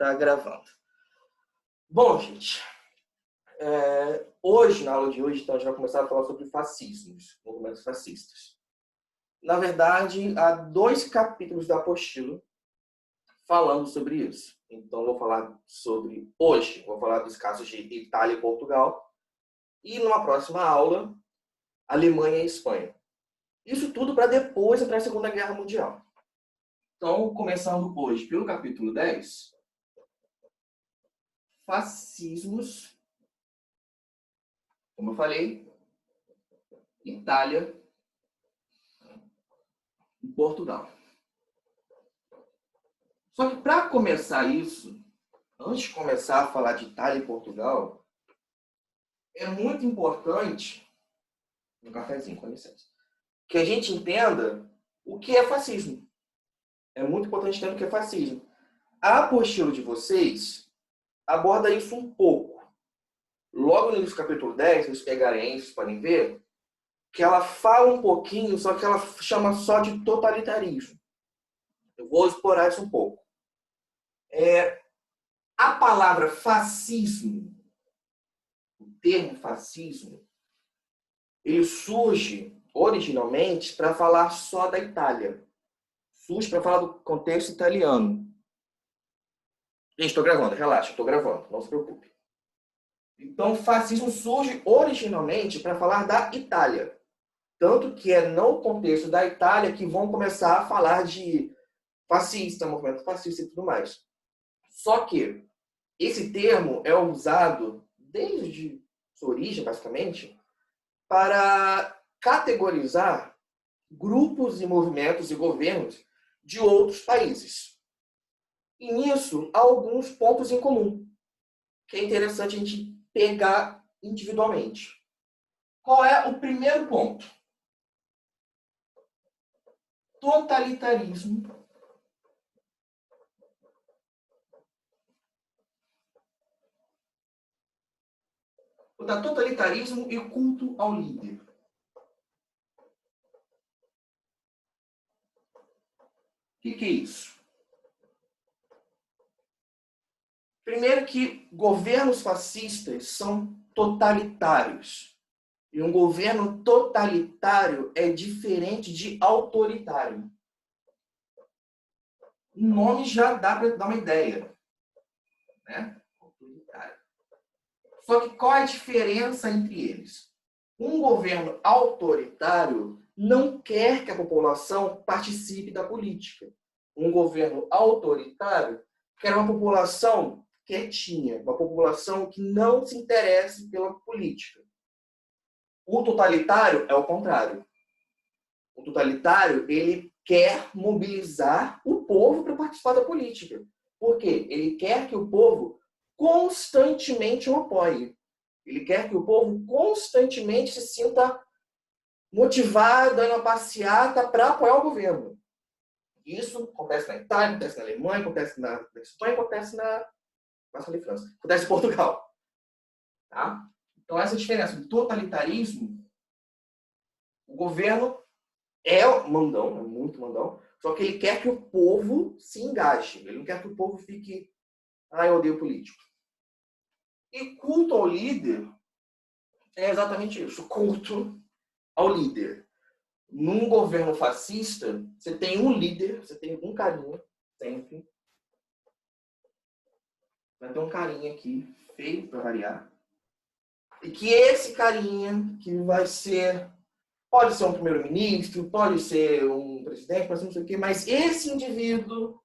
Tá gravando. Bom, gente, hoje, na aula de hoje, então, a gente vai começar a falar sobre fascismos, movimentos fascistas. Na verdade, há 2 capítulos da apostila falando sobre isso. Então, vou falar sobre, hoje, vou falar dos casos de Itália e Portugal, e numa próxima aula, Alemanha e Espanha. Isso tudo para depois entrar na Segunda Guerra Mundial. Então, começando hoje pelo capítulo 10, fascismos, como eu falei, Itália e Portugal. Só que para começar isso, antes de começar a falar de Itália e Portugal, é muito importante, um cafezinho, com licença, que a gente entenda o que é fascismo. É muito importante entender o que é fascismo. A apostila de vocês aborda isso um pouco. Logo no início do capítulo 10, se vocês pegarem aí, vocês podem ver, que ela fala um pouquinho, só que ela chama só de totalitarismo. Eu vou explorar isso um pouco. A palavra fascismo, o termo fascismo, ele surge originalmente para falar só da Itália. Surge para falar do contexto italiano. Gente, estou gravando, relaxa, estou gravando, não se preocupe. Então, fascismo surge originalmente para falar da Itália. Tanto que é no contexto da Itália que vão começar a falar de fascista, movimento fascista e tudo mais. Só que esse termo é usado desde sua origem, basicamente, para categorizar grupos e movimentos e governos de outros países. E nisso, há alguns pontos em comum, que é interessante a gente pegar individualmente. Qual é o primeiro ponto? Totalitarismo. Totalitarismo e culto ao líder. O que é isso? Primeiro que governos fascistas são totalitários. E um governo totalitário é diferente de autoritário. O nome já dá para dar uma ideia. Né? Autoritário. Só que qual é a diferença entre eles? Um governo autoritário não quer que a população participe da política. Um governo autoritário quer uma população quietinha, uma população que não se interesse pela política. O totalitário é o contrário. O totalitário, ele quer mobilizar o povo para participar da política. Por quê? Ele quer que o povo constantemente o apoie. Ele quer que o povo constantemente se sinta motivado, dando uma passeata para apoiar o governo. Isso acontece na Itália, acontece na Alemanha, acontece na Espanha, acontece na França, acontece em Portugal. Tá? Então, essa diferença do totalitarismo, o governo é mandão, é muito mandão, só que ele quer que o povo se engaje. Ele não quer que o povo fique, eu odeio político. E culto ao líder é exatamente isso, culto ao líder. Num governo fascista, você tem um líder, você tem um carinha, sempre. Vai ter um carinha aqui, feio para variar. E que esse carinha, que vai ser, pode ser um primeiro-ministro, pode ser um presidente, pode ser não sei o quê, mas esse indivíduo,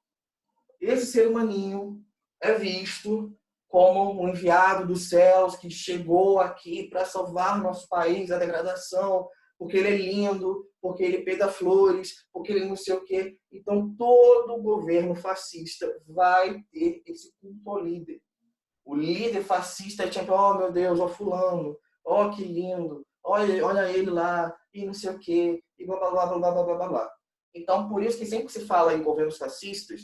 esse ser humaninho, é visto como um enviado dos céus que chegou aqui para salvar nosso país da degradação, porque ele é lindo, porque ele pega flores, porque ele não sei o quê. Então, todo governo fascista vai ter esse culto ao líder. O líder fascista é tipo, oh meu Deus, ó fulano, ó que lindo, olha ele lá, e não sei o quê, e blá, blá, blá, blá, blá, blá, blá, blá. Então, por isso que sempre que se fala em governos fascistas,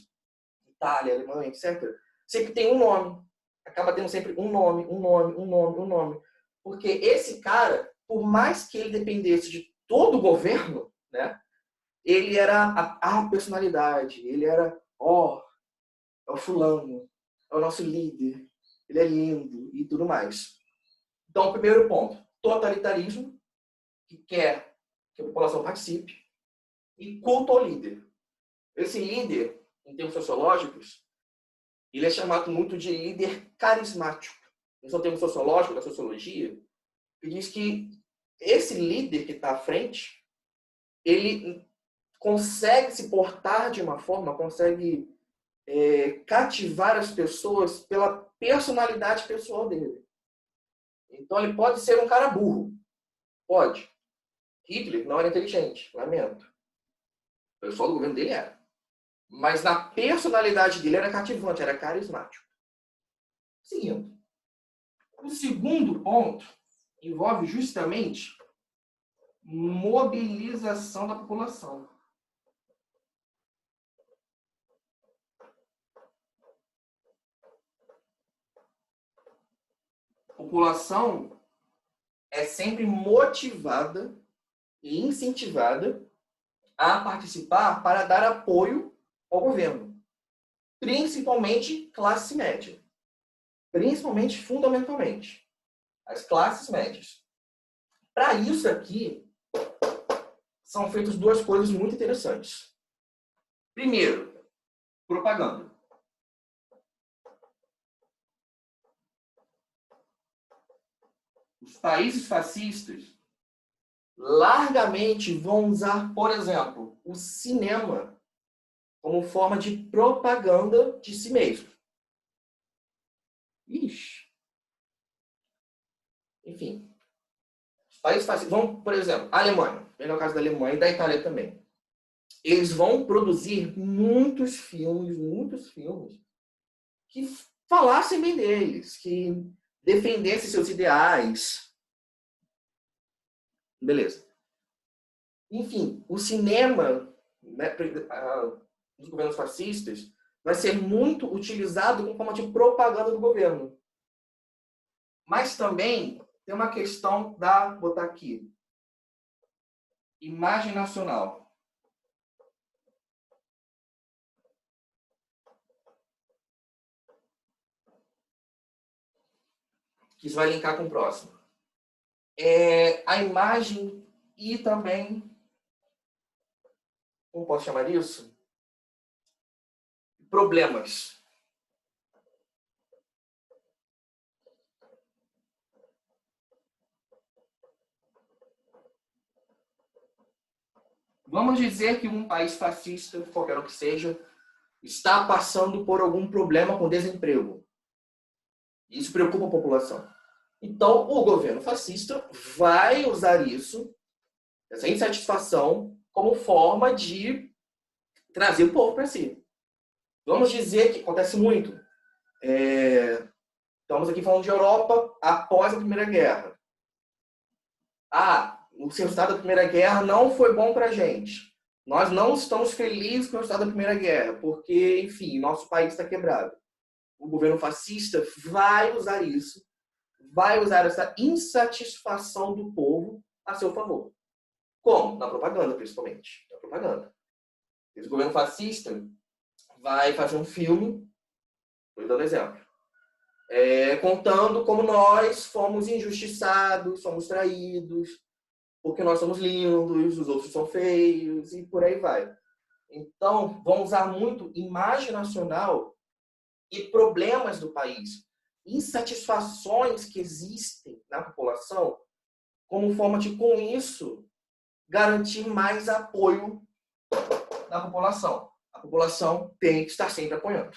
Itália, Alemanha, etc., sempre tem um nome. Acaba tendo sempre um nome. Porque esse cara, por mais que ele dependesse de todo o governo, né, ele era a personalidade, ele era, é o fulano, é o nosso líder, ele é lindo e tudo mais. Então, primeiro ponto, totalitarismo, que quer que a população participe, e culto ao líder. Esse líder, em termos sociológicos, ele é chamado muito de líder carismático. Esse é um termo sociológico, da sociologia, que diz que esse líder que está à frente, ele consegue se portar de uma forma, consegue cativar as pessoas pela personalidade pessoal dele. Então, ele pode ser um cara burro. Pode. Hitler não era inteligente, lamento. O pessoal do governo dele era. Mas na personalidade dele era cativante, era carismático. Seguindo. O segundo ponto envolve justamente mobilização da população. A população é sempre motivada e incentivada a participar para dar apoio ao governo. Principalmente classe média. Principalmente, fundamentalmente, as classes médias. Para isso aqui, são feitas duas coisas muito interessantes. Primeiro, propaganda. Os países fascistas largamente vão usar, por exemplo, o cinema como forma de propaganda de si mesmo. Ixi. Enfim. Os países fascistas vão, por exemplo, a Alemanha, no caso da Alemanha e da Itália também. Eles vão produzir muitos filmes que falassem bem deles, que defendessem seus ideais. Beleza. Enfim, o cinema, né, dos governos fascistas vai ser muito utilizado como forma de propaganda do governo. Mas também tem uma questão vou botar aqui, imagem nacional. Que isso vai linkar com o próximo. A imagem e também, como posso chamar isso? Problemas. Vamos dizer que um país fascista, qualquer um que seja, está passando por algum problema com desemprego. Isso preocupa a população. Então, o governo fascista vai usar isso, essa insatisfação, como forma de trazer o povo para si. Vamos dizer que acontece muito. Estamos aqui falando de Europa após a Primeira Guerra. O resultado da Primeira Guerra não foi bom para a gente. Nós não estamos felizes com o resultado da Primeira Guerra, porque, enfim, nosso país está quebrado. O governo fascista vai usar isso, vai usar essa insatisfação do povo a seu favor. Como? Na propaganda, principalmente. Na propaganda. Esse governo fascista vai fazer um filme, estou dando exemplo, contando como nós fomos injustiçados, fomos traídos, porque nós somos lindos, os outros são feios, e por aí vai. Então, vão usar muito imagem nacional e problemas do país, insatisfações que existem na população, como forma de, com isso, garantir mais apoio da população. A população tem que estar sempre apoiando.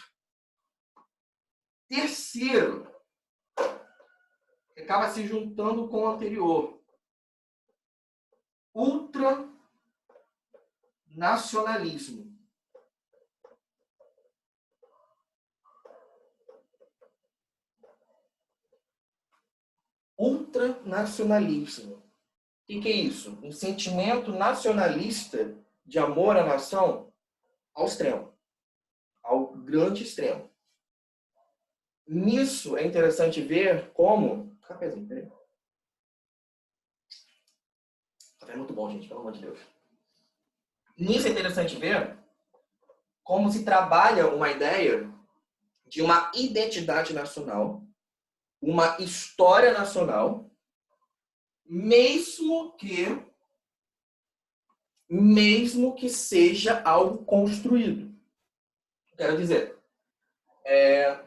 Terceiro, que acaba se juntando com o anterior, ultranacionalismo. Ultranacionalismo. O que é isso? Um sentimento nacionalista de amor à nação ao extremo, ao grande extremo. Nisso é interessante ver como... Cafézinho, peraí. Café é muito bom, gente, pelo amor de Deus. Nisso é interessante ver como se trabalha uma ideia de uma identidade nacional, uma história nacional, mesmo que seja algo construído. Quero dizer,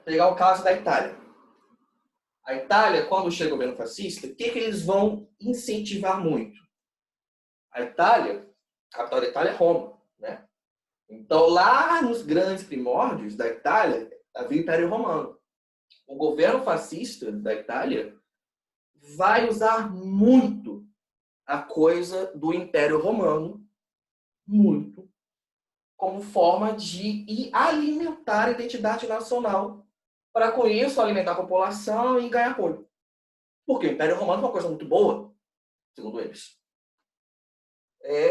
pegar o caso da Itália. A Itália, quando chega o governo fascista, o que eles vão incentivar muito? A Itália, a capital da Itália é Roma, né? Então, lá nos grandes primórdios da Itália, havia o Império Romano. O governo fascista da Itália vai usar muito a coisa do Império Romano, muito, como forma de alimentar a identidade nacional, para com isso alimentar a população e ganhar apoio. Porque o Império Romano é uma coisa muito boa, segundo eles.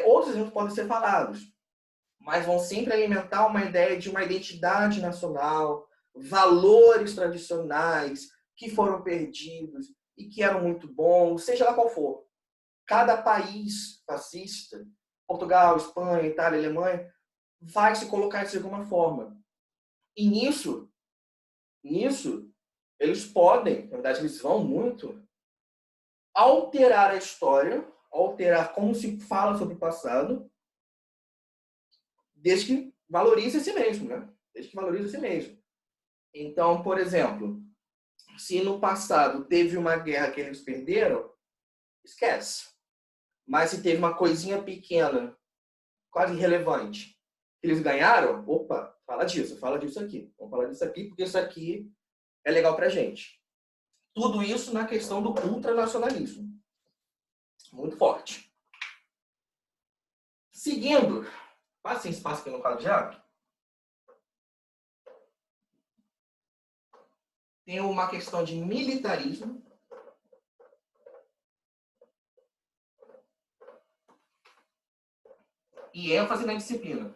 Outros exemplos podem ser falados, mas vão sempre alimentar uma ideia de uma identidade nacional, valores tradicionais que foram perdidos e que eram muito bons, seja lá qual for. Cada país fascista, Portugal, Espanha, Itália, Alemanha, vai se colocar de alguma forma. E nisso, eles podem, na verdade eles vão muito, alterar a história, alterar como se fala sobre o passado, desde que valorize a si mesmo, né? Desde que valorize a si mesmo. Então, por exemplo, se no passado teve uma guerra que eles perderam, esquece. Mas se teve uma coisinha pequena, quase irrelevante, que eles ganharam, opa, fala disso aqui. Vamos falar disso aqui, porque isso aqui é legal pra gente. Tudo isso na questão do ultranacionalismo. Muito forte. Seguindo, passem espaço aqui no quadro já. Tem uma questão de militarismo. E ênfase na disciplina.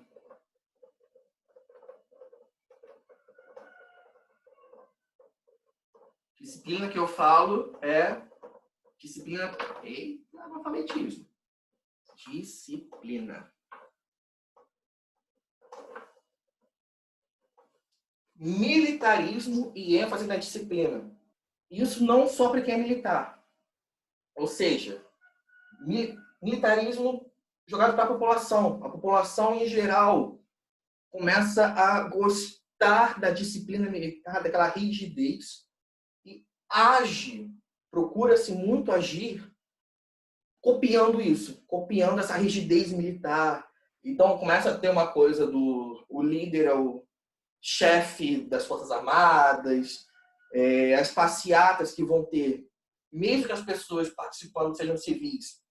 Disciplina que eu falo é disciplina. Eita, analfabetismo. Disciplina. Militarismo e ênfase na disciplina. Isso não só para quem é militar. Ou seja, militarismo jogado para a população. A população, em geral, começa a gostar da disciplina militar, daquela rigidez, e age, procura-se muito agir copiando isso, copiando essa rigidez militar. Então, começa a ter uma coisa do o líder é o chefe das Forças Armadas, as passeatas que vão ter, mesmo que as pessoas participando sejam civis,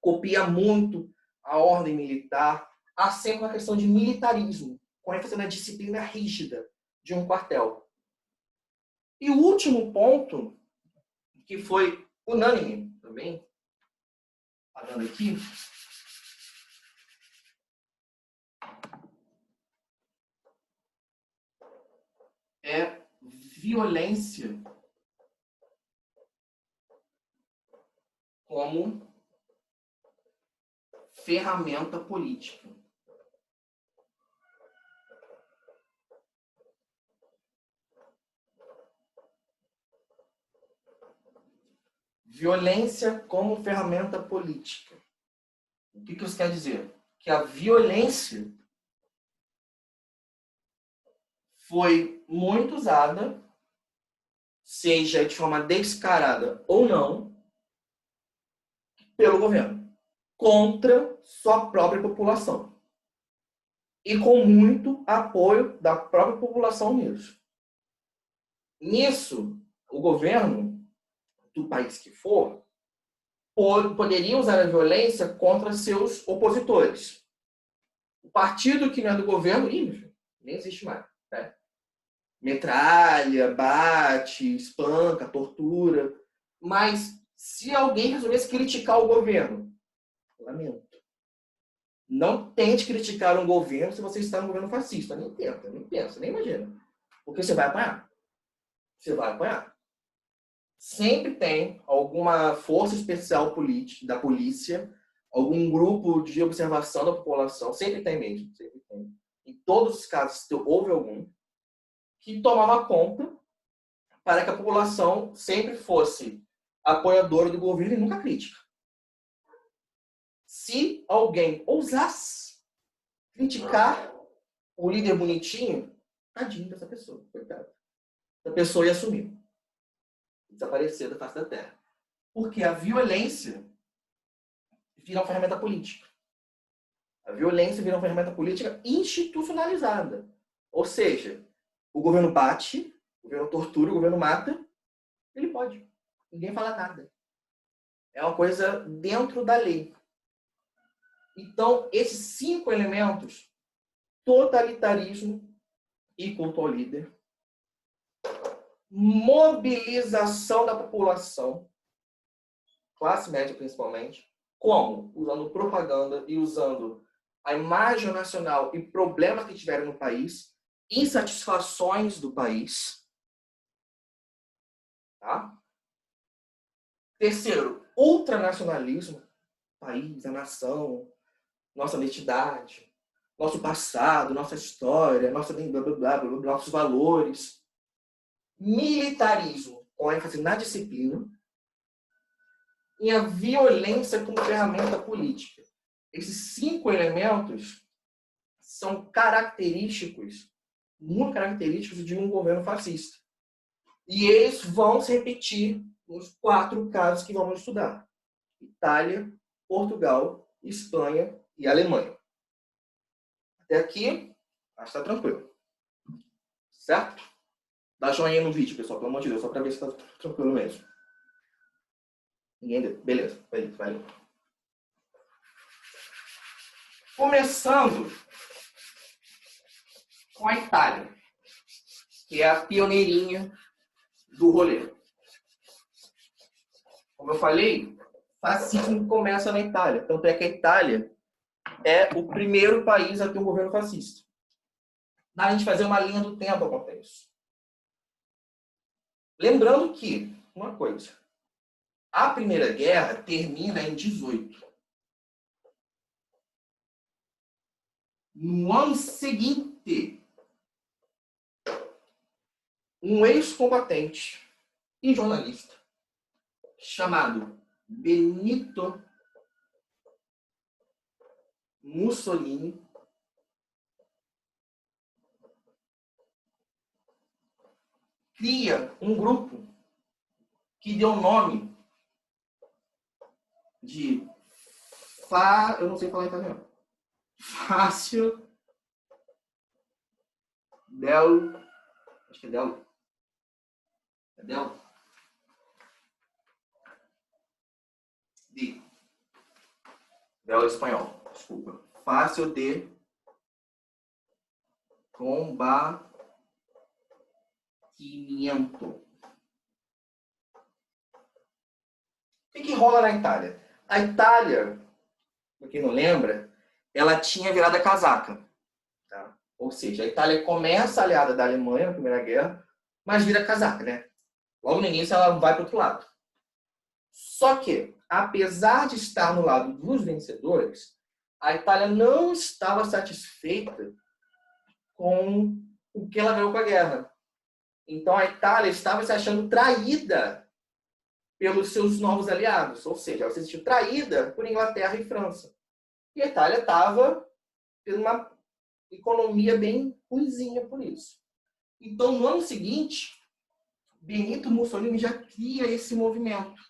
copia muito a ordem militar. Há sempre uma questão de militarismo, com ênfase na disciplina rígida de um quartel. E o último ponto, que foi unânime também, falando aqui, é violência como ferramenta política. Violência como ferramenta política. O que isso quer dizer? Que a violência foi muito usada, seja de forma descarada ou não, pelo governo, contra sua própria população. E com muito apoio da própria população nisso. Nisso, o governo, do país que for, poderia usar a violência contra seus opositores. O partido que não é do governo, nem existe mais. Né? Metralha, bate, espanca, tortura. Mas se alguém resolvesse criticar o governo, lamento. Não tente criticar um governo se você está no governo fascista. Nem tenta, nem pensa, nem imagina. Porque você vai apanhar. Você vai apanhar. Sempre tem alguma força especial política, da polícia, algum grupo de observação da população, sempre tem mesmo, sempre tem. Em todos os casos, houve algum, que tomava conta para que a população sempre fosse apoiadora do governo e nunca crítica. Se alguém ousasse criticar o líder bonitinho, tadinho dessa pessoa, coitado. Essa pessoa ia sumir. Desaparecer da face da terra. Porque a violência vira uma ferramenta política. A violência vira uma ferramenta política institucionalizada. Ou seja, o governo bate, o governo tortura, o governo mata, ele pode. Ninguém fala nada. É uma coisa dentro da lei. Então, esses 5 elementos, totalitarismo e culto ao líder, mobilização da população, classe média principalmente, como? Usando propaganda e usando a imagem nacional e problemas que tiveram no país, insatisfações do país. Tá? Terceiro, ultranacionalismo, país, a nação, nossa identidade, nosso passado, nossa história, nossa blá, blá, blá, blá, blá, nossos valores. Militarismo, com ênfase na disciplina, e a violência como ferramenta política. Esses 5 elementos são característicos, muito característicos de um governo fascista. E eles vão se repetir nos 4 casos que vamos estudar. Itália, Portugal, Espanha e Alemanha. Até aqui, acho que está tranquilo. Certo? Dá joinha no vídeo, pessoal, pelo amor de Deus, só para ver se está tranquilo mesmo. Ninguém deu. Beleza, valeu. Começando com a Itália, que é a pioneirinha do rolê. Como eu falei, fascismo começa na Itália. Tanto é que a Itália é o primeiro país a ter um governo fascista. Dá a gente fazer uma linha do tempo quanto a isso. Lembrando que, uma coisa, a Primeira Guerra termina em 18. No ano seguinte, um ex-combatente e jornalista chamado Benito Mussolini cria um grupo que deu o nome de eu não sei falar italiano. Fácil del... Acho que é del... É del... Del espanhol. Desculpa. Fácil de combatimento. O que rola na Itália? A Itália, para quem não lembra, ela tinha virado a casaca. Tá? Ou seja, a Itália começa aliada da Alemanha na Primeira Guerra, mas vira casaca, né? Logo no início ela vai para o outro lado. Só que, apesar de estar no lado dos vencedores, a Itália não estava satisfeita com o que ela ganhou com a guerra. Então a Itália estava se achando traída pelos seus novos aliados, ou seja, ela se sentiu traída por Inglaterra e França. E a Itália estava tendo uma economia bem ruinzinha por isso. Então, no ano seguinte, Benito Mussolini já cria esse movimento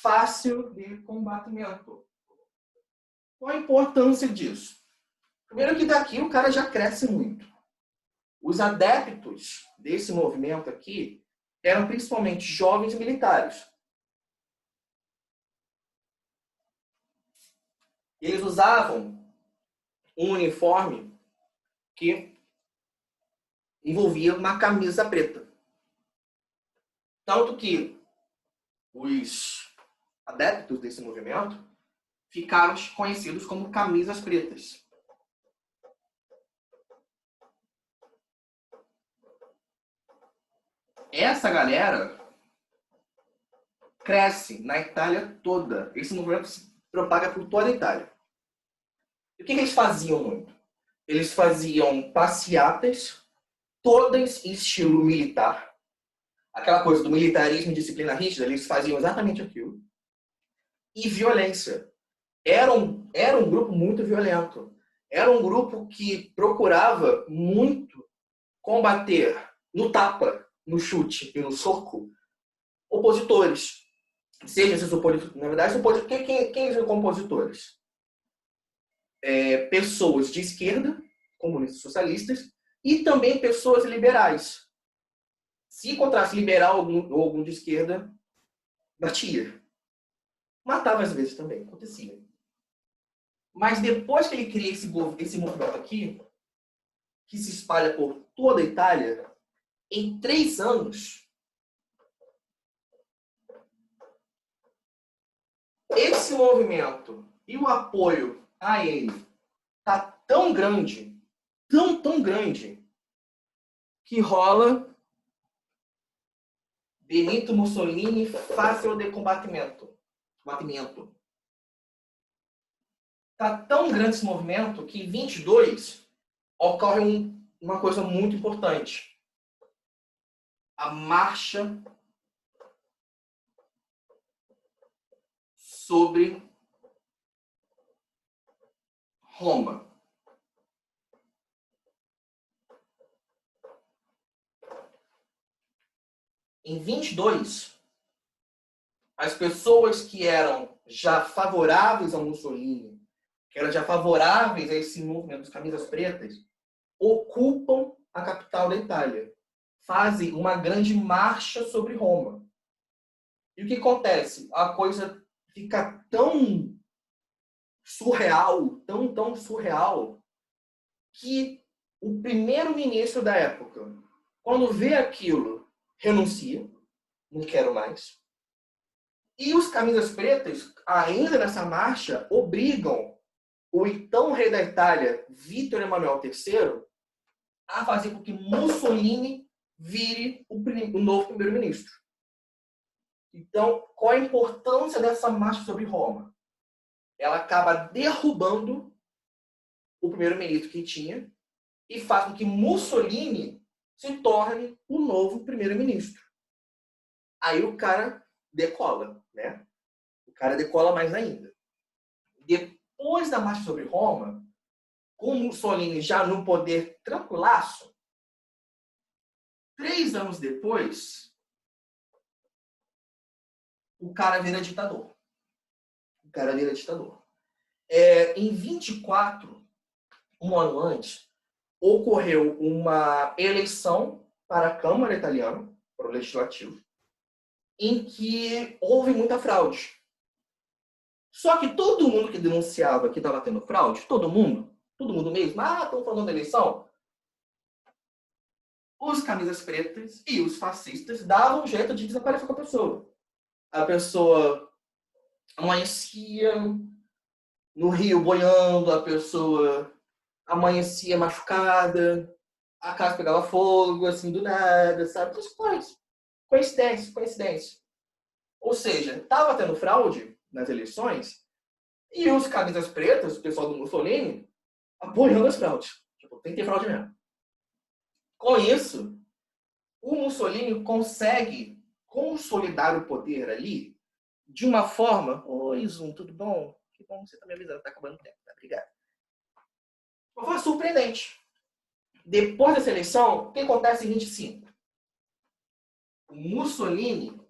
fácil de combatimento. Qual a importância disso? Primeiro que daqui o cara já cresce muito. Os adeptos desse movimento aqui eram principalmente jovens militares. Eles usavam um uniforme que envolvia uma camisa preta. Tanto que os adeptos desse movimento ficaram conhecidos como camisas pretas. Essa galera cresce na Itália toda. Esse movimento se propaga por toda a Itália. E o que eles faziam muito? Eles faziam passeatas todas em estilo militar. Aquela coisa do militarismo e disciplina rígida, eles faziam exatamente aquilo. E violência. Era um grupo muito violento. Era um grupo que procurava muito combater no tapa, no chute e no soco opositores. Seja esses opositores, na verdade, quem são compositores? Pessoas de esquerda, comunistas socialistas, e também pessoas liberais. Se encontrasse liberal ou algum de esquerda, batia. Matava às vezes também, acontecia. Mas depois que ele cria esse movimento aqui, que se espalha por toda a Itália, em 3 anos, esse movimento e o apoio a ele está tão grande, tão grande, que rola Benito Mussolini fácil de combatimento. Está tão grande esse movimento que em 22 ocorre uma coisa muito importante. A marcha sobre Roma. Em 22, as pessoas que eram já favoráveis ao Mussolini, que eram já favoráveis a esse movimento dos camisas pretas, ocupam a capital da Itália. Fazem uma grande marcha sobre Roma. E o que acontece? A coisa fica tão surreal, tão surreal, que o primeiro-ministro da época, quando vê aquilo, renuncia, não quero mais. E os camisas pretas, ainda nessa marcha, obrigam o então rei da Itália, Vítor Emanuel III, a fazer com que Mussolini vire o novo primeiro-ministro. Então, qual a importância dessa marcha sobre Roma? Ela acaba derrubando o primeiro-ministro que tinha e faz com que Mussolini se torne o novo primeiro-ministro. Aí o cara decola, né? O cara decola mais ainda. Depois da marcha sobre Roma, com Mussolini já no poder tranquilaço, 3 anos depois, o cara vira ditador. Em 24, um ano antes, ocorreu uma eleição para a Câmara Italiana, para o Legislativo, em que houve muita fraude. Só que todo mundo que denunciava que estava tendo fraude, todo mundo mesmo, estão falando da eleição, os camisas pretas e os fascistas davam um jeito de desaparecer com a pessoa. A pessoa amanhecia no rio boiando, a pessoa amanhecia machucada, a casa pegava fogo, assim, do nada, sabe? Coincidência. Ou seja, estava tendo fraude nas eleições e os camisas pretas, o pessoal do Mussolini, apoiando as fraudes. Tipo, tem que ter fraude mesmo. Com isso, o Mussolini consegue consolidar o poder ali de uma forma... Oi, Zoom, tudo bom? Que bom que você está me avisando, está acabando o tempo, tá? Obrigado. Uma forma surpreendente. Depois dessa eleição, o que acontece em 25? O Mussolini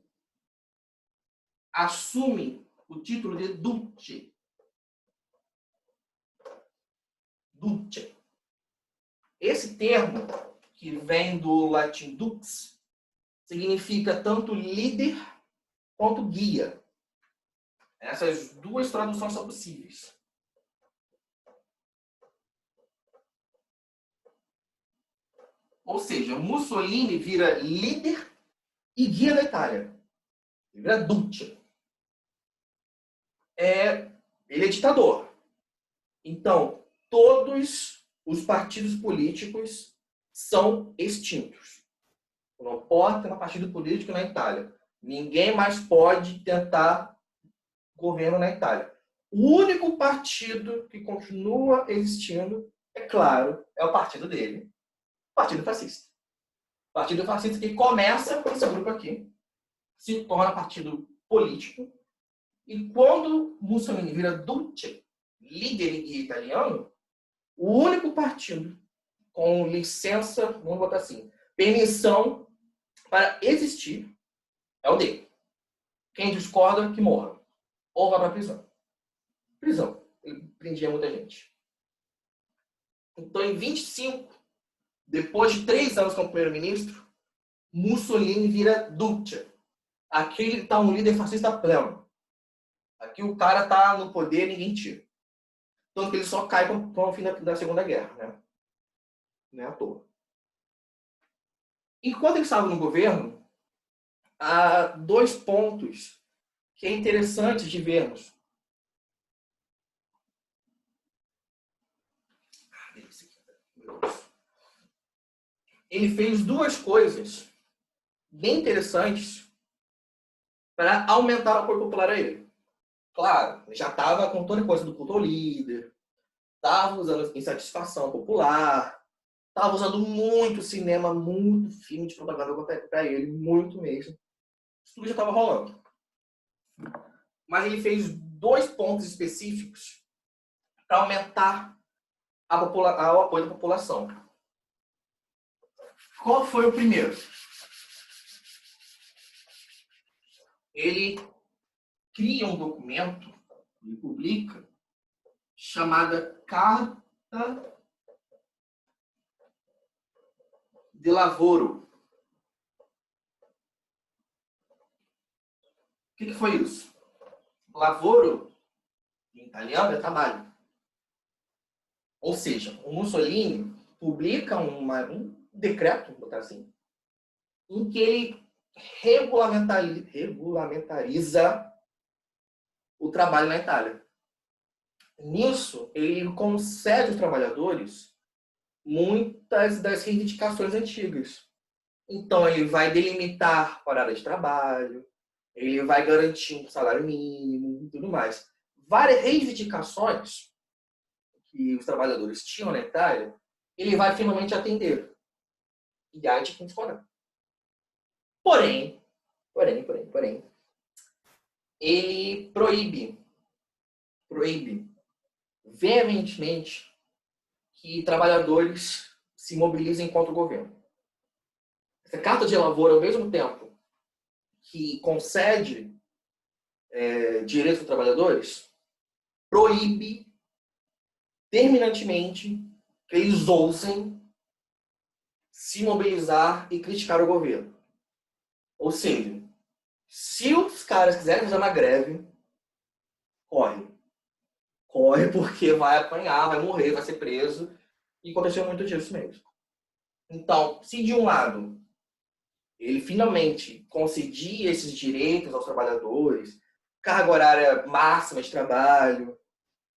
assume o título de Duce. Esse termo, que vem do latim dux, significa tanto líder quanto guia. Essas duas traduções são possíveis. Ou seja, Mussolini vira líder e guia da Itália. Ele vira Duce. Ele é ditador. Então, todos os partidos políticos são extintos. Não pode ter um partido político na Itália. Ninguém mais pode tentar governo na Itália. O único partido que continua existindo, é claro, é o partido dele, o Partido Fascista. Partido fascista que começa com esse grupo aqui, se torna partido político, e quando Mussolini vira Duce, líder italiano, o único partido com licença, vamos botar assim, permissão para existir é o dele. Quem discorda, que morra. Ou vai para prisão. Prisão. Ele prendia muita gente. Então, em 25, depois de 3 anos como primeiro-ministro, Mussolini vira Duce. Aqui ele está um líder fascista pleno. Aqui o cara está no poder, ninguém tira. Tanto que ele só cai com o fim da Segunda Guerra. Né? Não é à toa. Enquanto ele estava no governo, há 2 pontos que é interessante de vermos. Ele fez 2 coisas bem interessantes para aumentar o apoio popular a ele. Claro, ele já estava com toda a coisa do culto ao líder, estava usando insatisfação popular, estava usando muito cinema, muito filme de propaganda para ele, muito mesmo. Isso tudo já estava rolando. Mas ele fez 2 pontos específicos para aumentar o apoio da população. Qual foi o primeiro? Ele cria um documento e publica chamada Carta de Lavoro. O que foi isso? Lavoro, em italiano, é trabalho. Ou seja, o Mussolini publica um decreto, vou botar assim, em que ele regulamentariza o trabalho na Itália. Nisso, ele concede aos trabalhadores muitas das reivindicações antigas. Então, ele vai delimitar horário de trabalho, ele vai garantir um salário mínimo e tudo mais. Várias reivindicações que os trabalhadores tinham na Itália, ele vai finalmente atender. E há de quem discordar. Porém, ele proíbe veementemente que trabalhadores se mobilizem contra o governo. Essa carta de lavoro, ao mesmo tempo que concede direitos aos trabalhadores, proíbe terminantemente que eles ousem se mobilizar e criticar o governo. Ou seja, se os caras quiserem fazer uma greve, corre. Corre porque vai apanhar, vai morrer, vai ser preso. E aconteceu muito disso mesmo. Então, se de um lado ele finalmente concedia esses direitos aos trabalhadores, carga horária máxima de trabalho,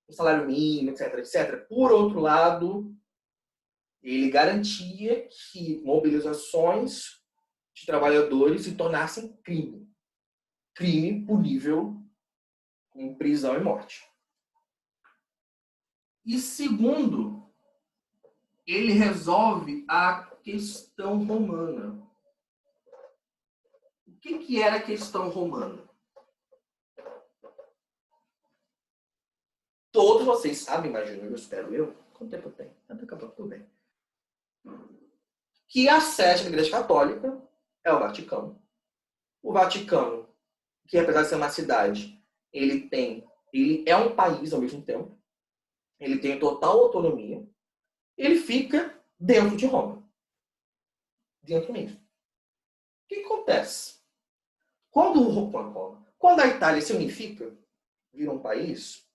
um salário mínimo, etc, etc. Por outro lado, ele garantia que mobilizações de trabalhadores se tornassem crime. Crime punível com prisão e morte. E segundo, ele resolve a questão romana. O que era a questão romana? Todos vocês sabem, imagino, eu espero eu. Quanto tempo eu tenho? Acabou, tudo bem. Que a sede da Igreja Católica é o Vaticano. O Vaticano, que apesar de ser uma cidade, ele é um país ao mesmo tempo. Ele tem total autonomia. Ele fica dentro de Roma. Dentro mesmo. O que acontece? Quando a Itália se unifica, vira um país,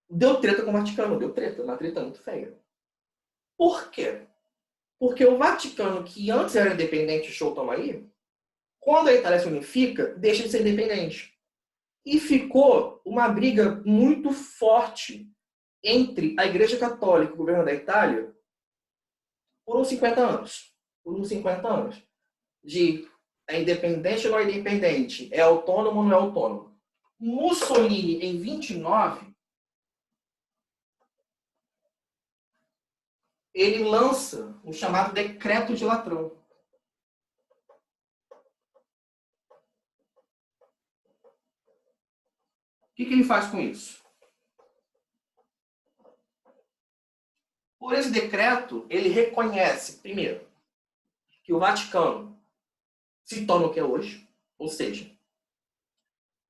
deu treta com o Vaticano. Deu treta, uma treta muito feia. Por quê? Porque o Vaticano, que antes era independente, show, toma aí, quando a Itália se unifica, deixa de ser independente. E ficou uma briga muito forte entre a Igreja Católica e o governo da Itália por uns 50 anos. De é independente ou não é independente? É autônomo ou não é autônomo? Mussolini, em 29, ele lança o chamado Decreto de Latrão. que ele faz com isso? Por esse decreto, ele reconhece, primeiro, que o Vaticano se torna o que é hoje, ou seja,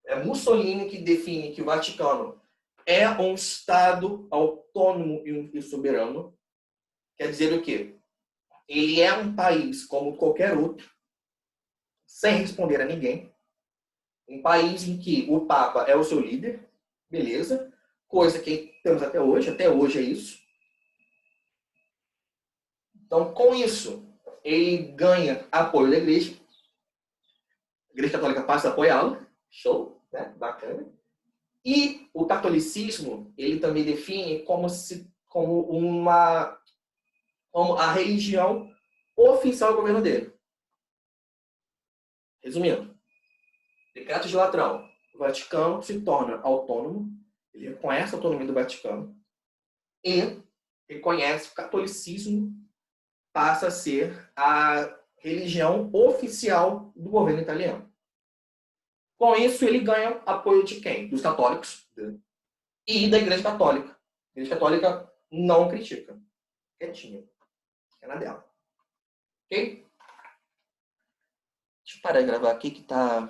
é Mussolini que define que o Vaticano é um Estado autônomo e soberano. Quer dizer o quê? Ele é um país como qualquer outro, sem responder a ninguém. Um país em que o Papa é o seu líder, beleza? Coisa que temos até hoje é isso. Então, com isso, ele ganha apoio da igreja. A igreja católica passa a apoiá-lo. Show, né? Bacana. E o catolicismo, ele também define como a religião oficial do governo dele. Resumindo, decreto de Latrão, o Vaticano se torna autônomo, ele reconhece a autonomia do Vaticano e reconhece que o catolicismo passa a ser a religião oficial do governo italiano. Com isso, ele ganha apoio de quem? Dos católicos e da Igreja Católica. A Igreja Católica não critica. Quietinha. É na dela. Ok? Deixa eu parar de gravar aqui que tá